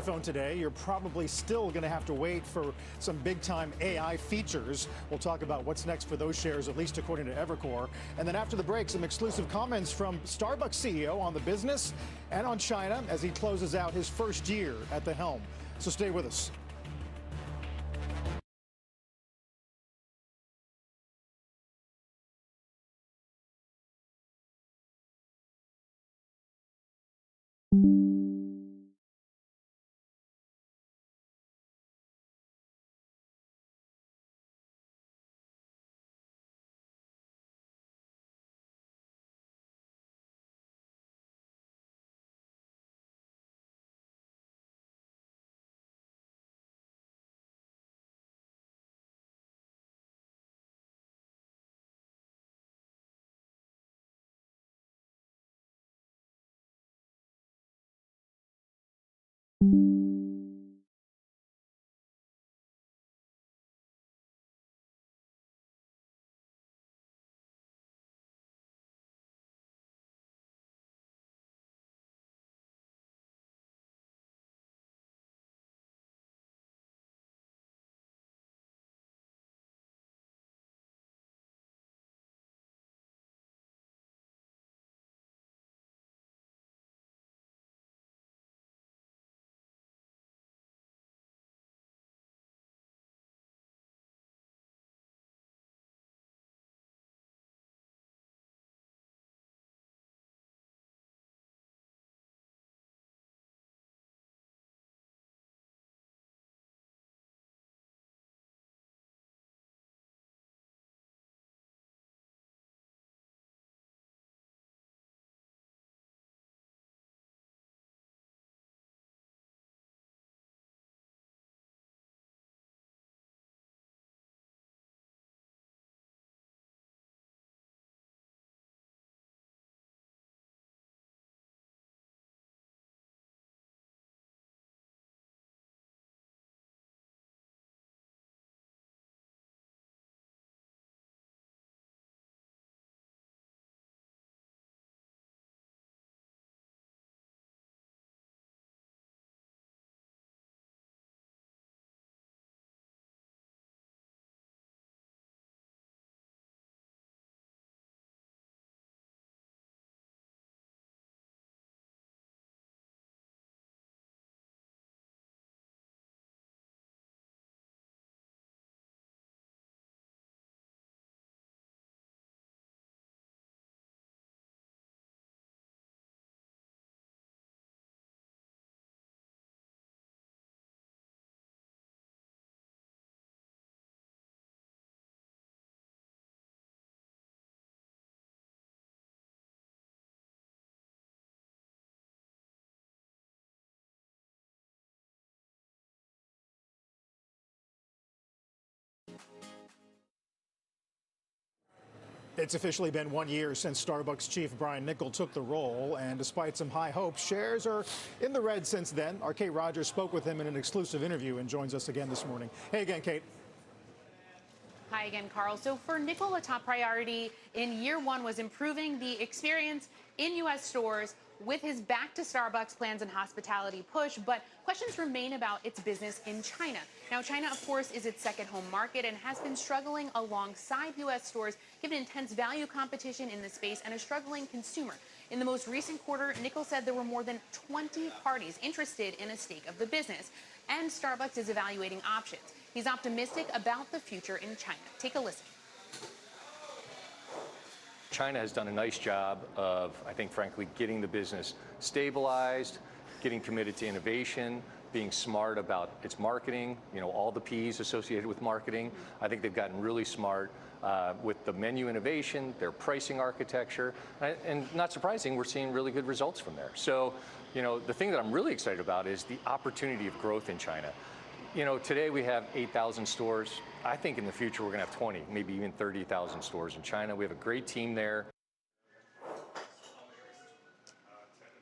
iPhone today, you're probably still going to have to wait for some big-time AI features. We'll talk about what's next for those shares, at least according to Evercore. And then after the break, some exclusive comments from Starbucks CEO on the business and on China as he closes out his first year at the helm. So stay with us. It's officially been 1 year since Starbucks chief Brian Niccol took the role, and despite some high hopes, shares are in the red since then. Our Kate Rogers spoke with him in an exclusive interview and joins us again this morning. Hey again, Kate. Hi again, Carl. So for Niccol, a top priority in year one was improving the experience in U.S. stores with his back to Starbucks plans and hospitality push, but questions remain about its business in China. Now, China, of course, is its second home market and has been struggling alongside U.S. stores, given intense value competition in the space and a struggling consumer. In the most recent quarter, Niccol said there were more than 20 parties interested in a stake of the business, and Starbucks is evaluating options. He's optimistic about the future in China. Take a listen. China has done a nice job of, I think, frankly, getting the business stabilized, getting committed to innovation, being smart about its marketing, all the P's associated with marketing. I think they've gotten really smart with the menu innovation, their pricing architecture, and not surprising, we're seeing really good results from there. So, the thing that I'm really excited about is the opportunity of growth in China. Today we have 8,000 stores. I think in the future we're going to have 20, maybe even 30,000 stores in China. We have a great team there.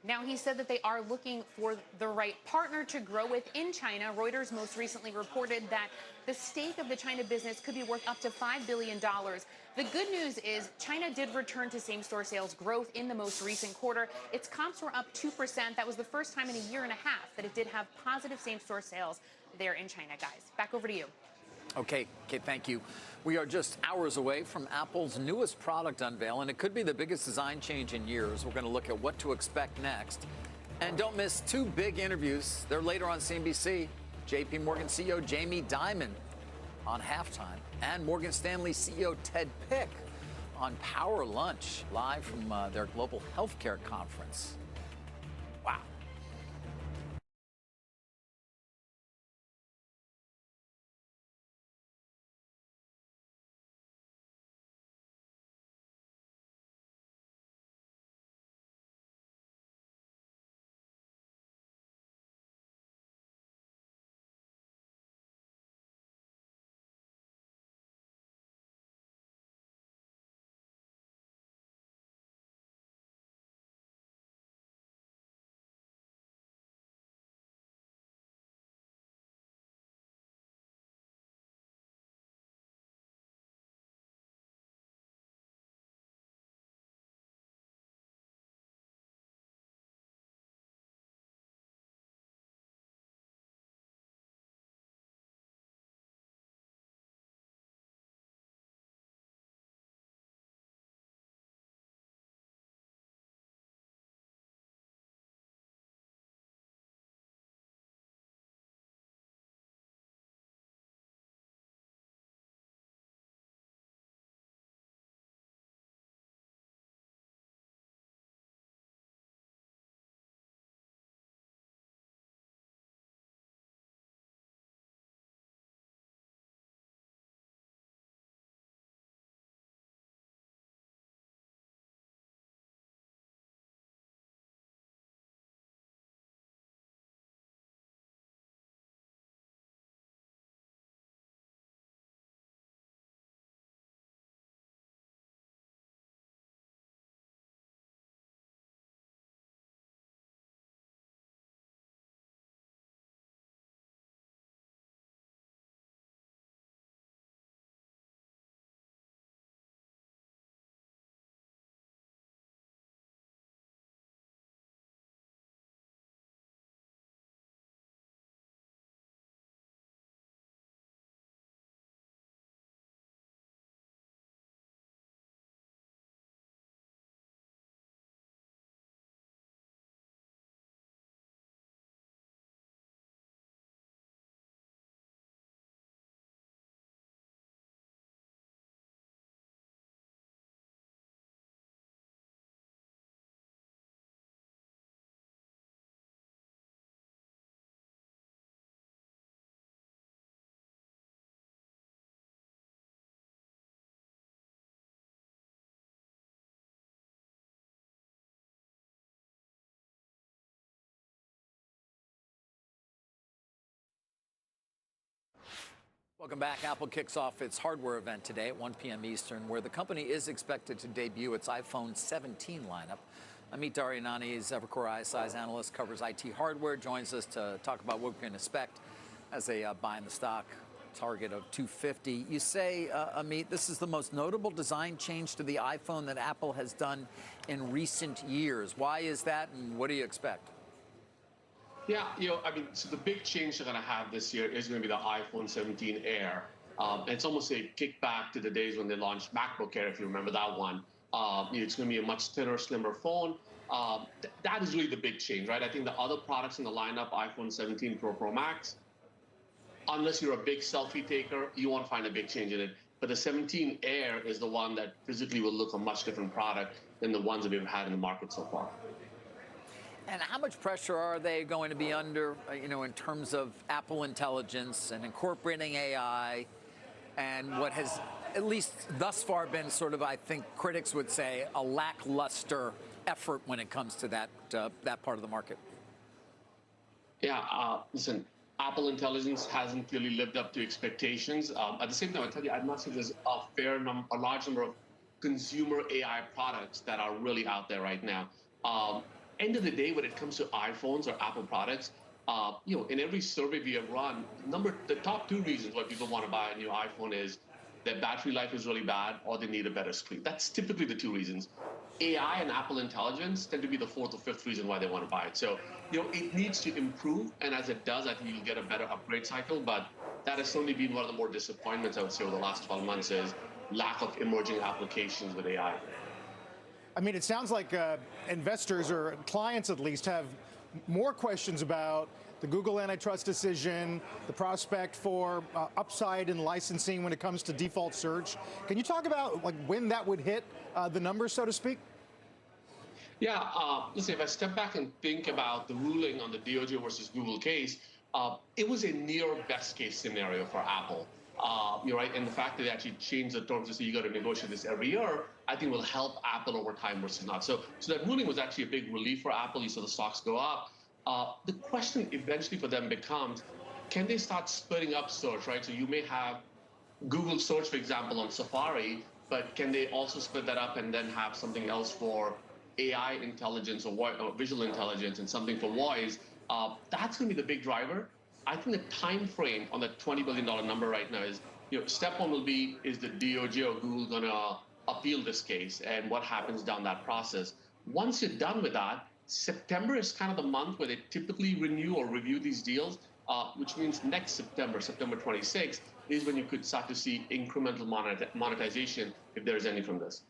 Now, he said that they are looking for the right partner to grow with in China. Reuters most recently reported that the stake of the China business could be worth up to $5 billion The good news is China did return to same-store sales growth in the most recent quarter. Its comps were up 2%. That was the first time in a year and a half that it did have positive same-store sales there in China, guys. Back over to you. Okay, thank you. We are just hours away from Apple's newest product unveil, and it could be the biggest design change in years. We're going to look at what to expect next. And don't miss two big interviews. They're later on CNBC. JP Morgan CEO Jamie Dimon on Halftime, and Morgan Stanley CEO Ted Pick on Power Lunch, live from their global healthcare conference. Wow. Welcome back. Apple kicks off its hardware event today at 1 p.m. Eastern, where the company is expected to debut its iPhone 17 lineup. Amit Daryanani is Evercore ISI's analyst, covers IT hardware, joins us to talk about what we can expect as they buy in the stock target of 250. You say, Amit, this is the most notable design change to the iPhone that Apple has done in recent years. Why is that, and what do you expect? Yeah, so the big change they're going to have this year is going to be the iPhone 17 Air. And it's almost a kickback to the days when they launched MacBook Air, if you remember that one. It's going to be a much thinner, slimmer phone. That is really the big change, right? I think the other products in the lineup, iPhone 17 Pro, Pro Max, unless you're a big selfie taker, you won't find a big change in it. But the 17 Air is the one that physically will look a much different product than the ones that we've had in the market so far. And how much pressure are they going to be under, in terms of Apple Intelligence and incorporating AI and what has, at least thus far, been sort of, I think critics would say, a lackluster effort when it comes to that part of the market? Yeah, listen, Apple Intelligence hasn't really lived up to expectations. At the same time, I tell you, I'm not sure there's a large number of consumer AI products that are really out there right now. End of the day, when it comes to iPhones or Apple products, in every survey we have run, the top two reasons why people want to buy a new iPhone is their battery life is really bad, or they need a better screen. That's typically the two reasons. AI and Apple Intelligence tend to be the fourth or fifth reason why they want to buy it. So, it needs to improve, and as it does, I think you'll get a better upgrade cycle, but that has certainly been one of the more disappointments, I would say, over the last 12 months is lack of emerging applications with AI. I mean, it sounds like investors or clients at least have more questions about the Google antitrust decision, the prospect for upside in licensing when it comes to default search. Can you talk about when that would hit the numbers, so to speak? Yeah, listen, if I step back and think about the ruling on the DOJ versus Google case, it was a near best case scenario for Apple. You're right, and the fact that they actually changed the terms to say you got to negotiate this every year, I think will help Apple over time versus not. So that ruling was actually a big relief for Apple. You saw the stocks go up. The question eventually for them becomes, can they start splitting up search, right? So you may have Google search, for example, on Safari, but can they also split that up and then have something else for AI intelligence or visual intelligence and something for voice? That's going to be the big driver. I think the time frame on that $20 billion number right now is, step one will be, is the DOJ or Google going to appeal this case, and what happens down that process? Once you're done with that, September is kind of the month where they typically renew or review these deals, which means next September, September 26th, is when you could start to see incremental monetization, if there's any from this.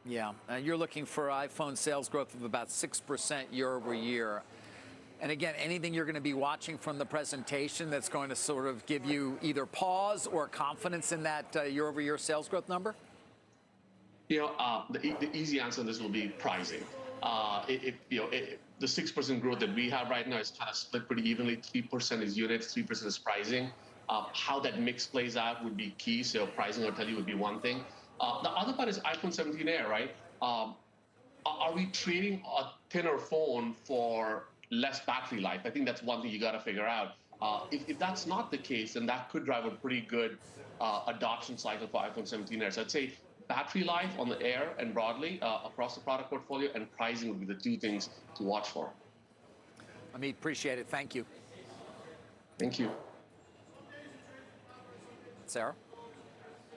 Yeah, you're looking for iPhone sales growth of about 6% year over year. And again, anything you're going to be watching from the presentation that's going to sort of give you either pause or confidence in that year-over-year sales growth number? The easy answer on this will be pricing. The 6% growth that we have right now is kind of split pretty evenly. 3% is units, 3% is pricing. How that mix plays out would be key. So pricing, I'll tell you, would be one thing. The other part is iPhone 17 Air, right? Are we trading a thinner phone for less battery life? I think that's one thing you got to figure out. If that's not the case, then that could drive a pretty good adoption cycle for iPhone 17 Air. So I'd say battery life on the Air and broadly across the product portfolio, and pricing would be the two things to watch for. Amit, appreciate it. Thank you. Thank you. Sarah?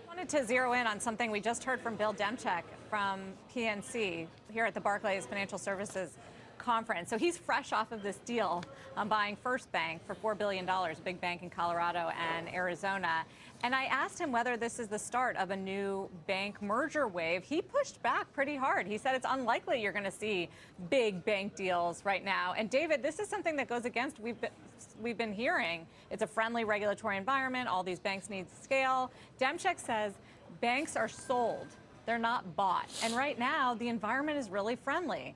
I wanted to zero in on something we just heard from Bill Demchak from PNC here at the Barclays Financial Services Conference. So he's fresh off of this deal buying First Bank for $4 billion, a big bank in Colorado and Arizona. And I asked him whether this is the start of a new bank merger wave. He pushed back pretty hard. He said it's unlikely you're going to see big bank deals right now. And David, this is something that goes against we've been hearing. It's a friendly regulatory environment. All these banks need scale. Demchak says banks are sold. They're not bought. And right now, the environment is really friendly.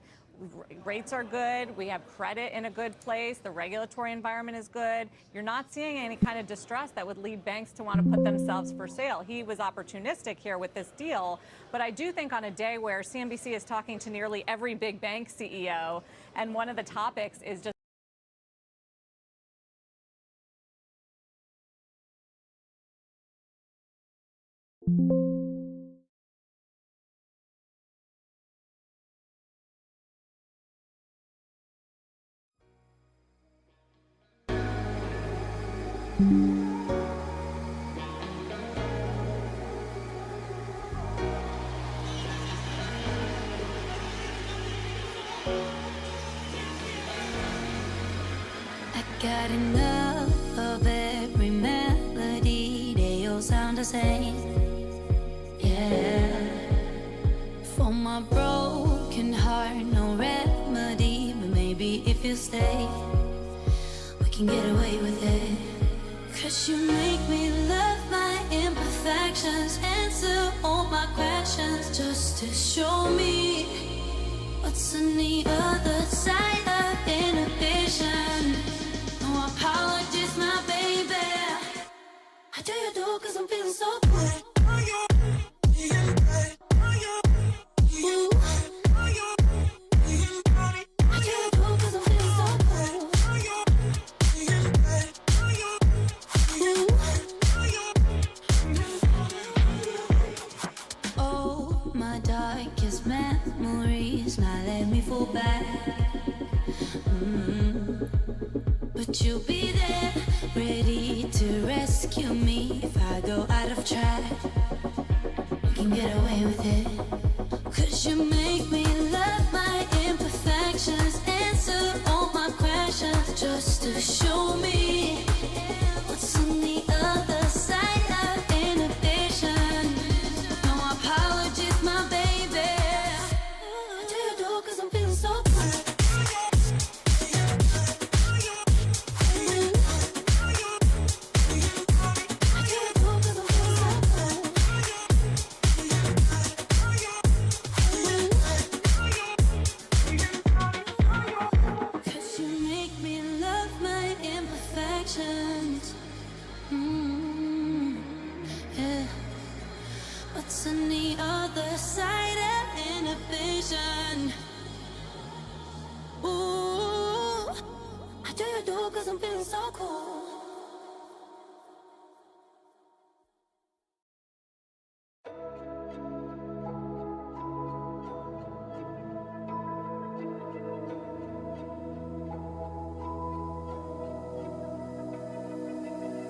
Rates are good. We have credit in a good place. The regulatory environment is good. You're not seeing any kind of distress that would lead banks to want to put themselves for sale. He was opportunistic here with this deal. But I do think on a day where CNBC is talking to nearly every big bank CEO, and one of the topics is just got enough of every melody, they all sound the same. Yeah, for my broken heart, no remedy. But maybe if you stay, we can get away with it. 'Cause you make me love my imperfections, answer all my questions, just to show me what's on the other side of inhibition. No apologies, my baby. I do you do 'cause I'm feeling so good. Ooh. I do you do 'cause I'm feeling so good. Ooh. Oh, my darkest memories, now let me fall back. But you'll be there, ready to rescue me if I go out of track. get away with it. 'Cause you make me love my imperfections, answer all my questions, just to show me what's on the other side of inhibition. No apologies, my baby. I do you do 'cause I'm feeling so good. What's on the other side of inhibition? Ooh, I do you do 'cause I'm feeling so cool.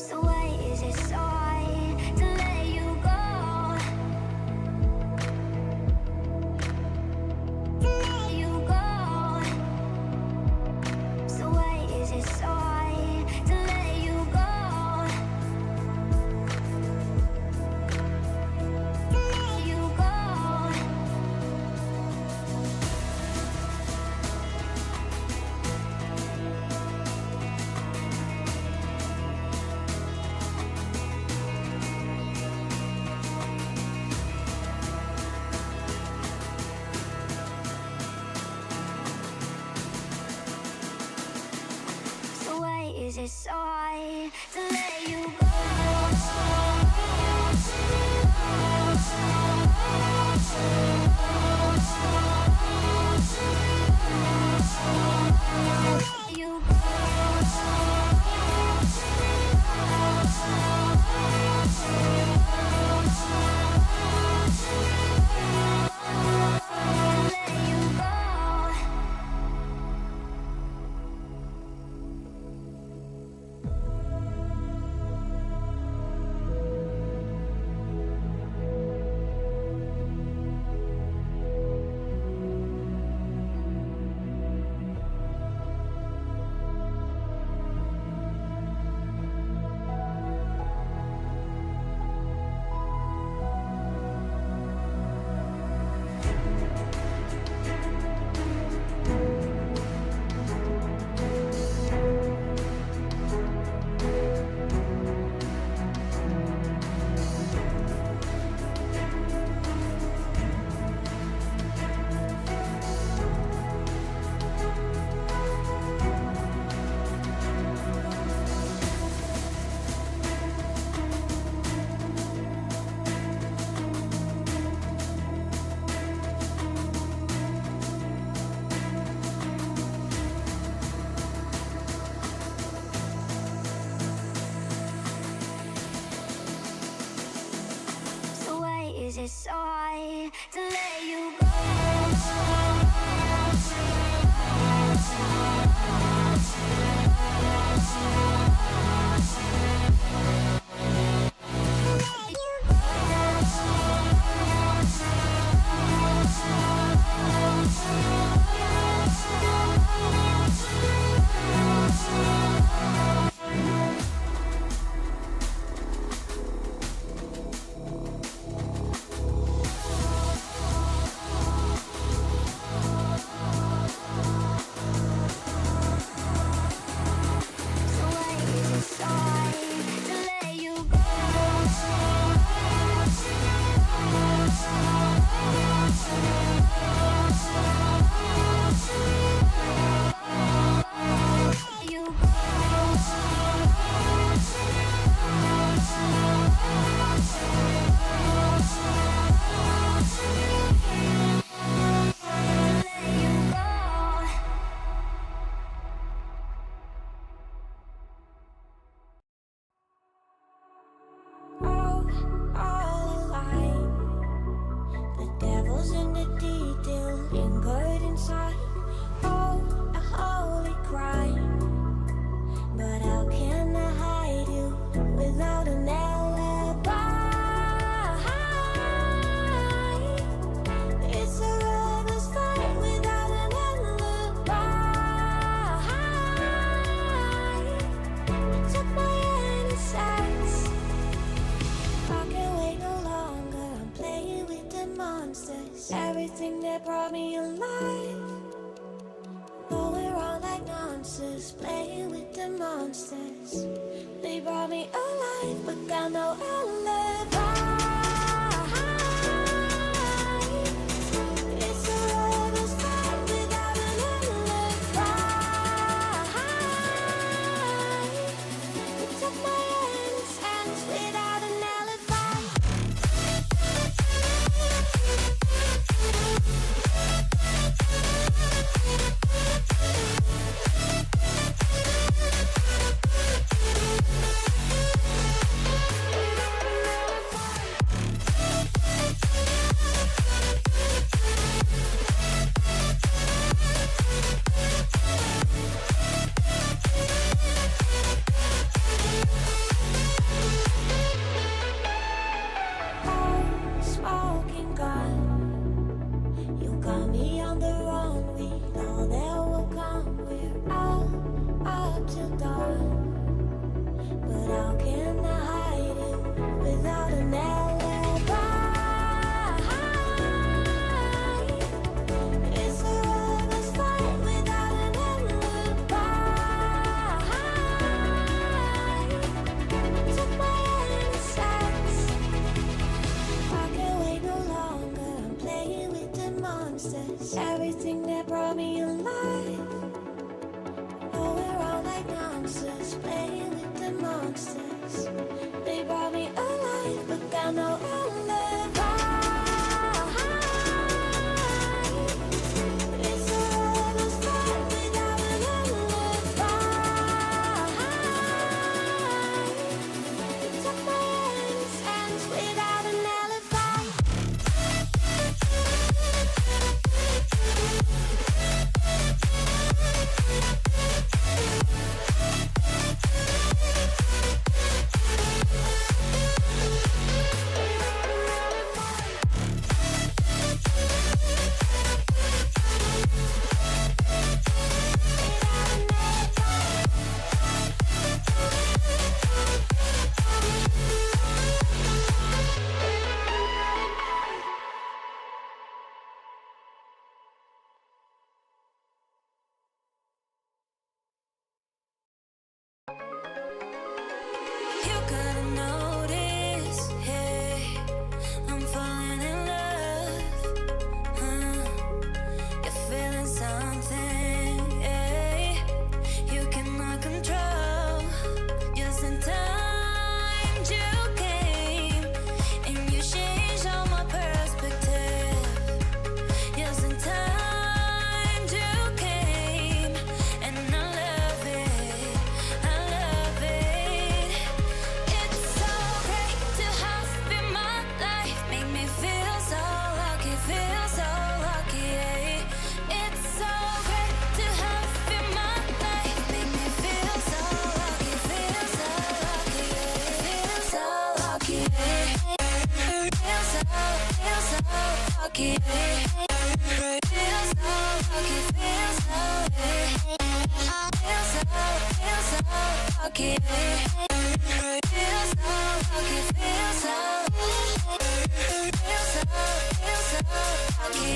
So why is it so hard to let you go? To let you go. So why is it so hard to let you go? To let you go. So why is it so hard to let you go? Let you is it so hard to let you go? monsters. Everything that brought me alive. Going wrong like monsters, playing with the monsters. They brought me alive, but got no alibi. It's a lover's fight without an alibi. It took my hands without an alibi. Smoking gun, you got me on the run. We know that will come. We're out up till dawn, but how can I hide it without an alibi? It's a lover's fight without an alibi. Took my innocence. I can't wait no longer. I'm playing with the monsters. Everything that brought me alive. Going around like monsters, playing with the monsters. They brought me alive, but got no alibi. It's a lover's fight without an alibi. It took my hands without an alibi. You gotta notice, hey, I'm falling in love. You're feeling something, hey, you cannot control. Just in time you came, and you changed all my perspective. Just in time you came, and I love it, I love it. It's so great to have in my life, make me feel so lucky, yeah. It's so great to have in my life, make me feel so lucky, yeah. Feel so lucky, yeah. Feel so lucky, yeah. Feel so lucky, feel so, yeah. Feel so lucky, yeah. Feel so lucky, feel so, feel so lucky,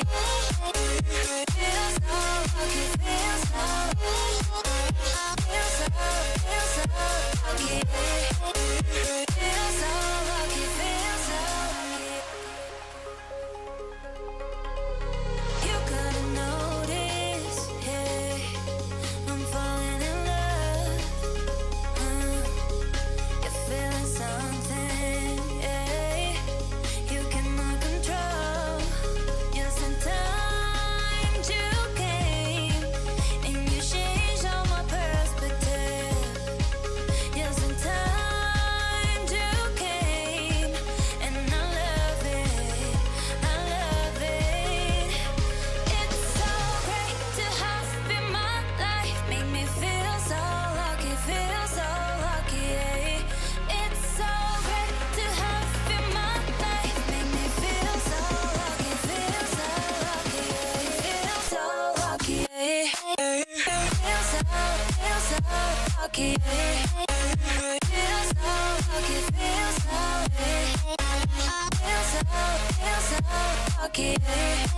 feel so lucky, feel so, feel so lucky, feel so lucky, feel so lucky. You gotta notice, hey, I'm falling in love. You're feeling something, hey, you cannot control. Just in time you came, and you changed all my perspective. Just in time you came, and I love it, I love it. It's so great to have in my life, make me feel so lucky, yeah. It's so great to have in my life, make me feel so lucky, yeah. Feel so lucky, yeah. Feel so lucky, yeah. Feel so lucky, feel so, yeah. Feel so lucky, yeah.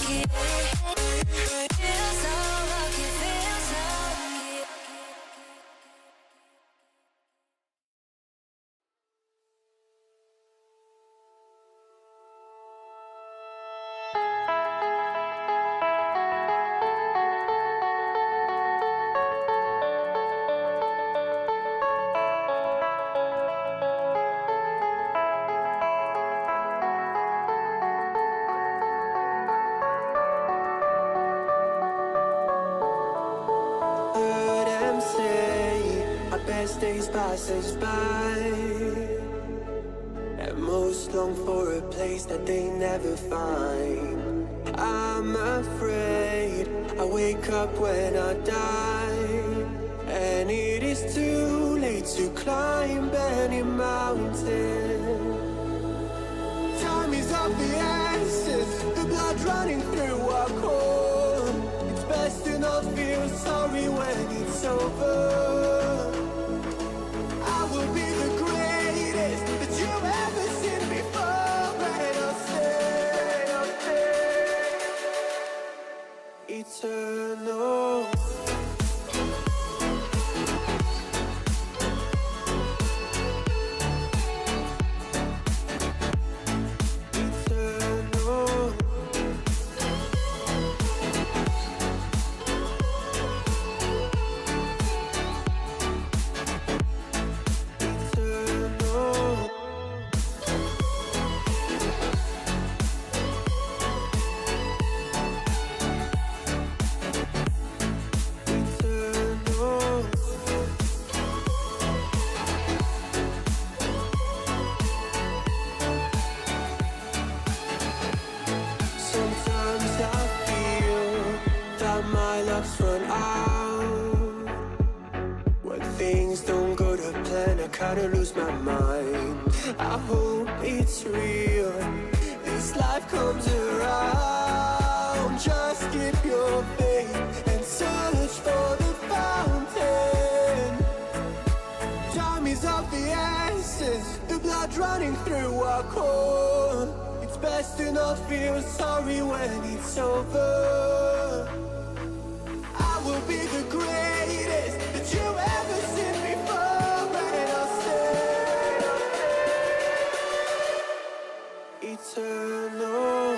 lucky. Feel so lucky, feel so lucky. Heard them say our best days pass us by, and most long for a place that they never find. I'm afraid I wake up when I die, and it is too late to climb any mountain. Time is of the essence, the blood running through our core. It's best to not feel sorry when it's over. I will be the greatest that you've ever seen before, and I'll stay eternal. Sometimes I feel that my luck's run out. When things don't go to plan, I kinda lose my mind. I hope it's real, this life comes around. Just keep your faith and search for the fountain. Time is of the essence, the blood running through our core. It's best to not feel sorry when it's over. I will be the greatest that you've ever seen before, and I'll stay eternal.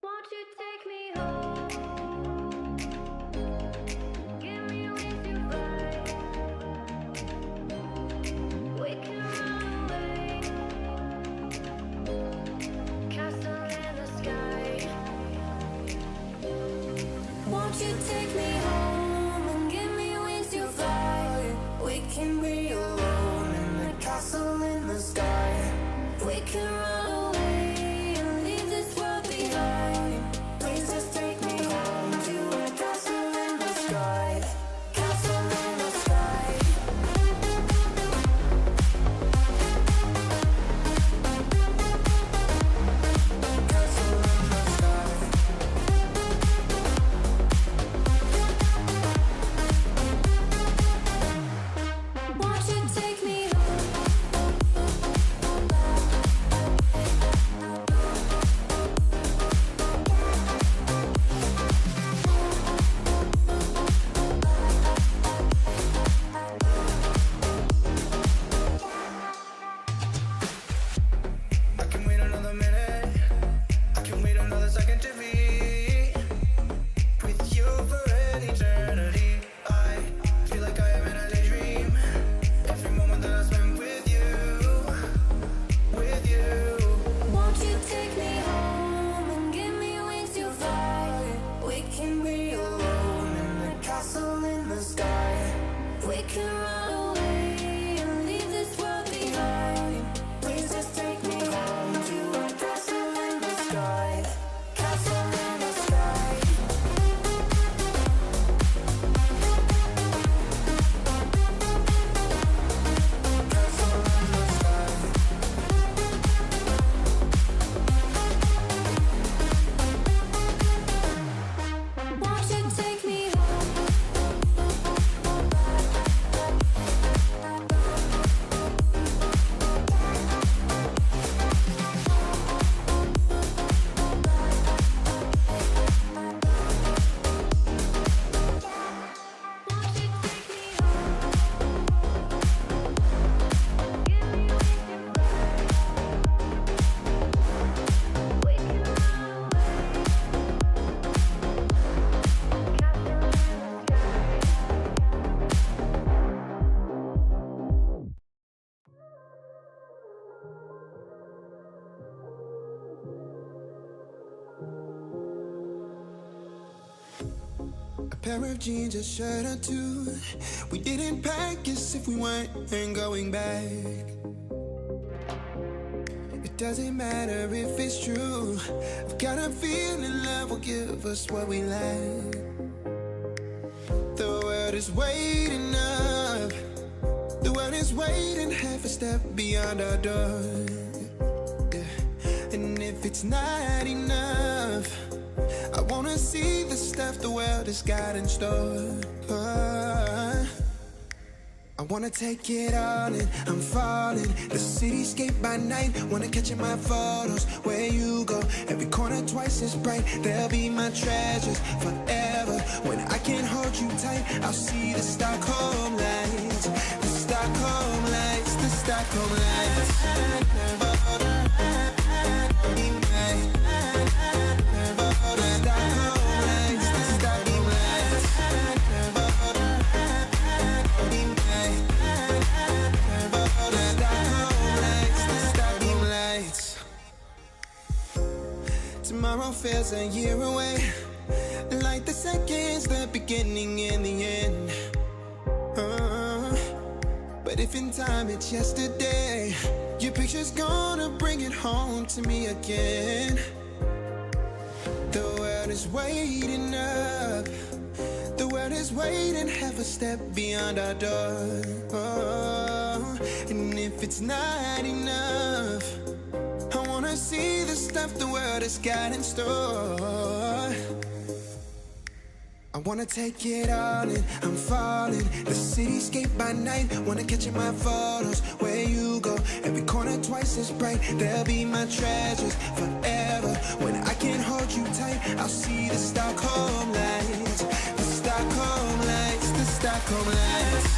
Won't you take me home? Give me with your flight. We can run away. Castle in the sky. Won't you take me home and give me wings to fly? We can be alone in the castle in the sky. We can run away and leave this world behind. Please just take wonders when with you, with you. Won't you take me home and give me wings to fly? We can be alone in the castle in the sky. We can run away and leave this world behind. Please just take me home to a castle in the sky. Castle in the sky. Won't you take me home? A pair of jeans, a shirt or two. We didn't pack as if we weren't going back. It doesn't matter if it's true. I've got a feeling love will give us what we lack. The world is waiting up. The world is waiting half a step beyond our door. Yeah. And if it's not enough, I wanna see the stuff the world has got in store. I wanna take it all in, I'm falling. The cityscape by night, wanna catch in my photos. Where you go, every corner twice as bright. They'll be my treasures forever. When I can't hold you tight, I'll see the Stockholm lights. The Stockholm lights, the Stockholm lights. Tomorrow feels a year away, like the seconds, the beginning and the end. But if in time it's yesterday, your picture's gonna bring it home to me again. The world is waiting up. The world is waiting half a step beyond our door. And if it's not enough, I wanna see the stuff the world has got in store. I wanna take it all in, I'm falling. The cityscape by night, wanna catch in my photos. Where you go, every corner twice as bright. They'll be my treasures forever. When I can't hold you tight, I'll see the Stockholm lights. The Stockholm lights, the Stockholm lights.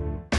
out.